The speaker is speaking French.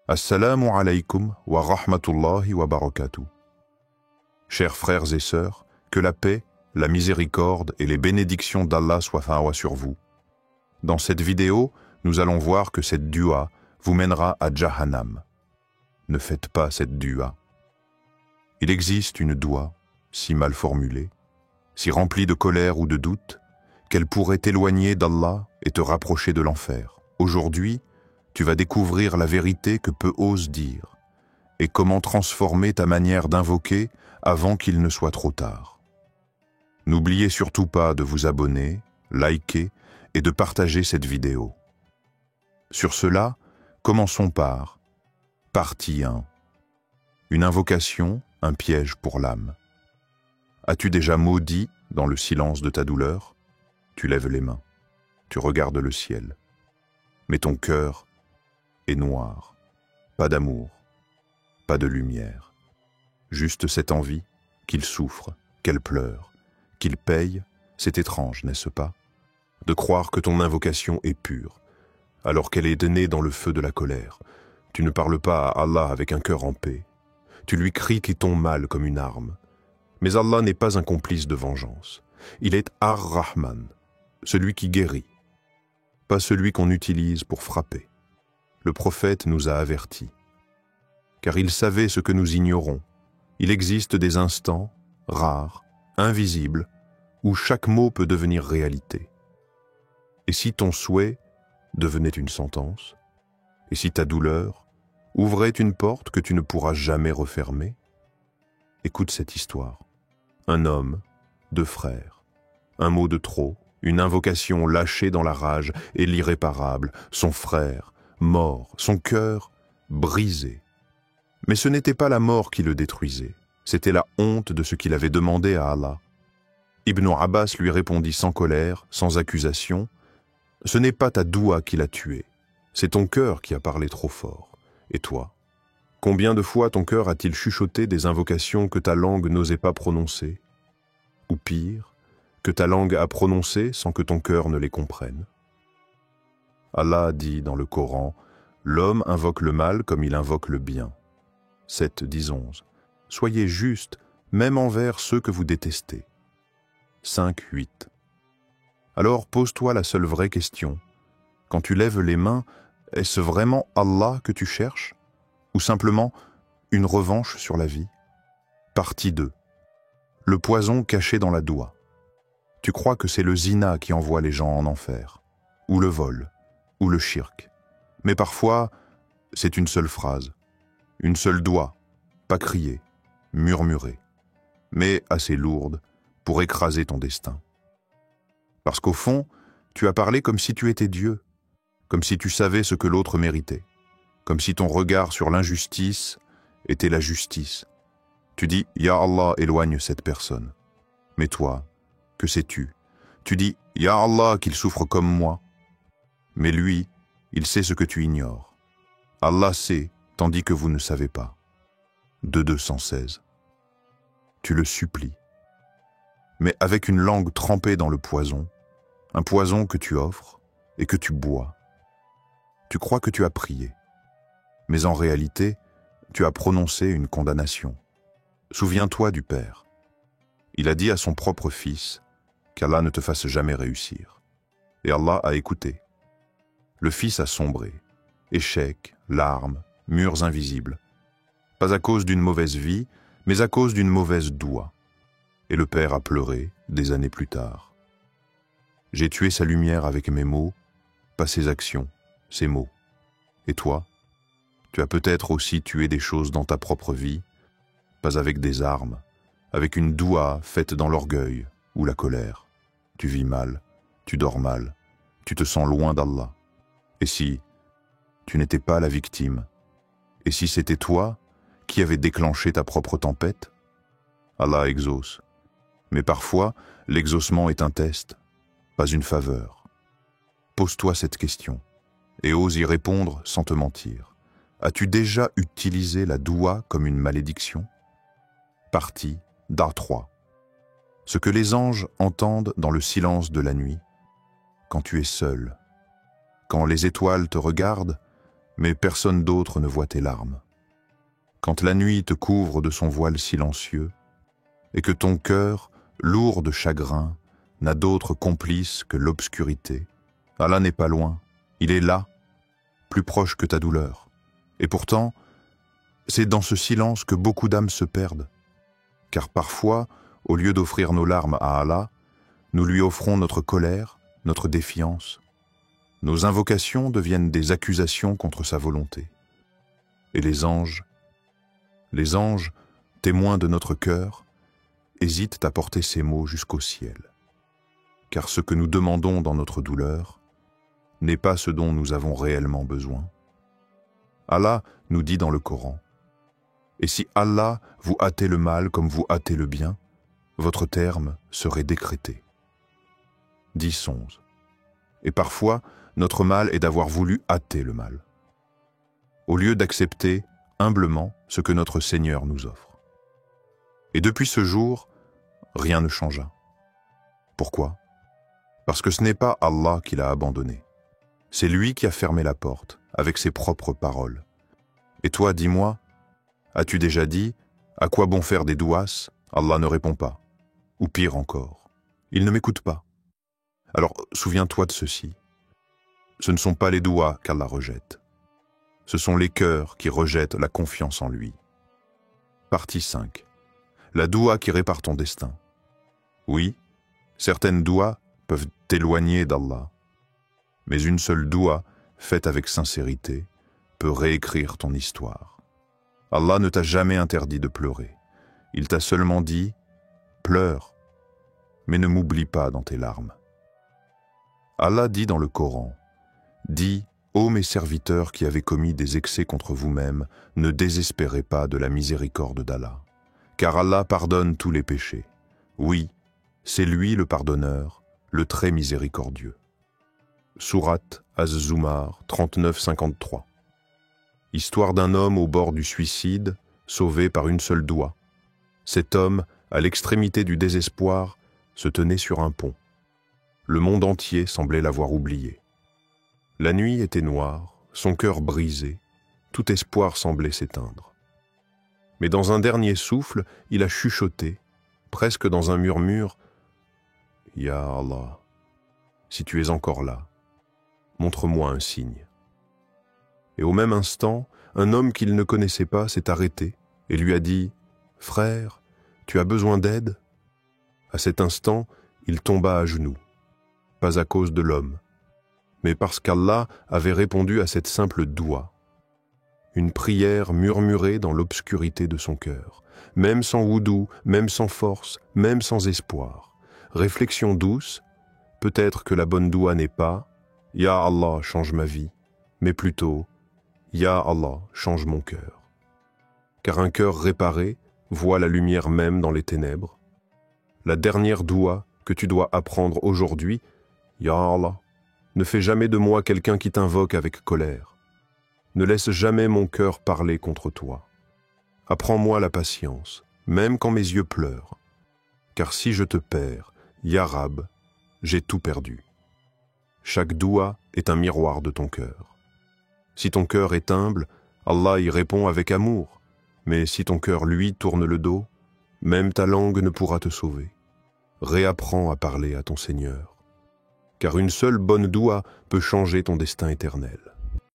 Assalamu alaykum wa rahmatullahi wa barakatuh. Chers frères et sœurs, que la paix, la miséricorde et les bénédictions d'Allah soient sur vous. Dans cette vidéo, nous allons voir que cette dua vous mènera à Jahannam. Ne faites pas cette dua. Il existe une dua, si mal formulée, si remplie de colère ou de doute, qu'elle pourrait t'éloigner d'Allah et te rapprocher de l'enfer. Aujourd'hui, tu vas découvrir la vérité que peu osent dire et comment transformer ta manière d'invoquer avant qu'il ne soit trop tard. N'oubliez surtout pas de vous abonner, liker et de partager cette vidéo. Sur cela, commençons par partie 1. Une invocation, un piège pour l'âme. As-tu déjà maudit dans le silence de ta douleur? Tu lèves les mains, tu regardes le ciel. Mais ton cœur est noir, pas d'amour, pas de lumière. Juste cette envie qu'il souffre, qu'elle pleure, qu'il paye, c'est étrange, n'est-ce pas? De croire que ton invocation est pure, alors qu'elle est née dans le feu de la colère. Tu ne parles pas à Allah avec un cœur en paix. Tu lui cries ton mal comme une arme. Mais Allah n'est pas un complice de vengeance. Il est Ar-Rahman, celui qui guérit, pas celui qu'on utilise pour frapper. Le prophète nous a avertis, car il savait ce que nous ignorons. Il existe des instants, rares, invisibles, où chaque mot peut devenir réalité. Et si ton souhait devenait une sentence, et si ta douleur ouvrait une porte que tu ne pourras jamais refermer, écoute cette histoire. Un homme, deux frères, un mot de trop, une invocation lâchée dans la rage et l'irréparable, son frère, mort, son cœur brisé. Mais ce n'était pas la mort qui le détruisait, c'était la honte de ce qu'il avait demandé à Allah. Ibn Abbas lui répondit sans colère, sans accusation, « Ce n'est pas ta doua qui l'a tué, c'est ton cœur qui a parlé trop fort. Et toi, combien de fois ton cœur a-t-il chuchoté des invocations que ta langue n'osait pas prononcer? Ou pire, que ta langue a prononcées sans que ton cœur ne les comprenne? Allah dit dans le Coran, « L'homme invoque le mal comme il invoque le bien. » 7-10-11. Soyez justes, même envers ceux que vous détestez. 5-8. Alors pose-toi la seule vraie question. Quand tu lèves les mains, est-ce vraiment Allah que tu cherches? Ou simplement une revanche sur la vie? Partie 2. Le poison caché dans la doua. Tu crois que c'est le zina qui envoie les gens en enfer, ou le vol, ou le shirk. Mais parfois, c'est une seule phrase, une seule doua, pas criée, murmurée, mais assez lourde pour écraser ton destin. Parce qu'au fond, tu as parlé comme si tu étais Dieu, comme si tu savais ce que l'autre méritait, comme si ton regard sur l'injustice était la justice. Tu dis « Ya Allah, éloigne cette personne ». Mais toi, que sais-tu? Tu dis « Ya Allah, qu'il souffre comme moi ». Mais lui, il sait ce que tu ignores. Allah sait, tandis que vous ne savez pas. 2-216. Tu le supplies, mais avec une langue trempée dans le poison, un poison que tu offres et que tu bois. Tu crois que tu as prié, mais en réalité, tu as prononcé une condamnation. Souviens-toi du Père. Il a dit à son propre fils qu'Allah ne te fasse jamais réussir. Et Allah a écouté. Le fils a sombré. Échecs, larmes, murs invisibles. Pas à cause d'une mauvaise vie, mais à cause d'une mauvaise doua. Et le Père a pleuré des années plus tard. J'ai tué sa lumière avec mes mots, pas ses actions, ses mots. Et toi, tu as peut-être aussi tué des choses dans ta propre vie, pas avec des armes, avec une doua faite dans l'orgueil ou la colère. Tu vis mal, tu dors mal, tu te sens loin d'Allah. Et si tu n'étais pas la victime? Et si c'était toi qui avais déclenché ta propre tempête? Allah exauce. Mais parfois, l'exaucement est un test, pas une faveur. Pose-toi cette question et ose y répondre sans te mentir. As-tu déjà utilisé la doua comme une malédiction? Partie d'Art 3. Ce que les anges entendent dans le silence de la nuit, quand tu es seul, quand les étoiles te regardent mais personne d'autre ne voit tes larmes. Quand la nuit te couvre de son voile silencieux, et que ton cœur, lourd de chagrin, n'a d'autre complice que l'obscurité, Allah n'est pas loin, il est là, plus proche que ta douleur. Et pourtant, c'est dans ce silence que beaucoup d'âmes se perdent, car parfois, au lieu d'offrir nos larmes à Allah, nous lui offrons notre colère, notre défiance. Nos invocations deviennent des accusations contre sa volonté. Et les anges, témoins de notre cœur, hésitent à porter ces mots jusqu'au ciel. Car ce que nous demandons dans notre douleur n'est pas ce dont nous avons réellement besoin. Allah nous dit dans le Coran, « Et si Allah vous hâtait le mal comme vous hâtez le bien, votre terme serait décrété. » 10-11. Et parfois, notre mal est d'avoir voulu hâter le mal, au lieu d'accepter humblement ce que notre Seigneur nous offre. Et depuis ce jour, rien ne changea. Pourquoi? Parce que ce n'est pas Allah qui l'a abandonné. C'est lui qui a fermé la porte, avec ses propres paroles. Et toi, dis-moi, as-tu déjà dit, à quoi bon faire des douas? Allah ne répond pas. Ou pire encore, il ne m'écoute pas. Alors, souviens-toi de ceci. Ce ne sont pas les douas qu'Allah rejette. Ce sont les cœurs qui rejettent la confiance en lui. Partie 5. La doua qui répare ton destin. Oui, certaines douas peuvent t'éloigner d'Allah. Mais une seule doua, faite avec sincérité, peut réécrire ton histoire. Allah ne t'a jamais interdit de pleurer. Il t'a seulement dit « Pleure, mais ne m'oublie pas dans tes larmes. » Allah dit dans le Coran, « Dis, ô mes serviteurs qui avez commis des excès contre vous-mêmes, ne désespérez pas de la miséricorde d'Allah, car Allah pardonne tous les péchés. Oui, c'est lui le pardonneur, le très miséricordieux. » Sourate Az-Zumar 39-53. Histoire d'un homme au bord du suicide, sauvé par une seule doua. Cet homme, à l'extrémité du désespoir, se tenait sur un pont. Le monde entier semblait l'avoir oublié. La nuit était noire, son cœur brisé, tout espoir semblait s'éteindre. Mais dans un dernier souffle, il a chuchoté, presque dans un murmure, « Ya Allah, si tu es encore là, montre-moi un signe. » Et au même instant, un homme qu'il ne connaissait pas s'est arrêté et lui a dit « Frère, tu as besoin d'aide ?» À cet instant, il tomba à genoux, pas à cause de l'homme, mais parce qu'Allah avait répondu à cette simple doua. Une prière murmurée dans l'obscurité de son cœur, même sans wudu, même sans force, même sans espoir. Réflexion douce, peut-être que la bonne doua n'est pas « Ya Allah, change ma vie », mais plutôt « Ya Allah, change mon cœur ». Car un cœur réparé voit la lumière même dans les ténèbres. La dernière doua que tu dois apprendre aujourd'hui, Ya Allah, ne fais jamais de moi quelqu'un qui t'invoque avec colère. Ne laisse jamais mon cœur parler contre toi. Apprends-moi la patience, même quand mes yeux pleurent. Car si je te perds, Ya Rab, j'ai tout perdu. Chaque doua est un miroir de ton cœur. Si ton cœur est humble, Allah y répond avec amour. Mais si ton cœur, lui, tourne le dos, même ta langue ne pourra te sauver. Réapprends à parler à ton Seigneur. Car une seule bonne doua peut changer ton destin éternel.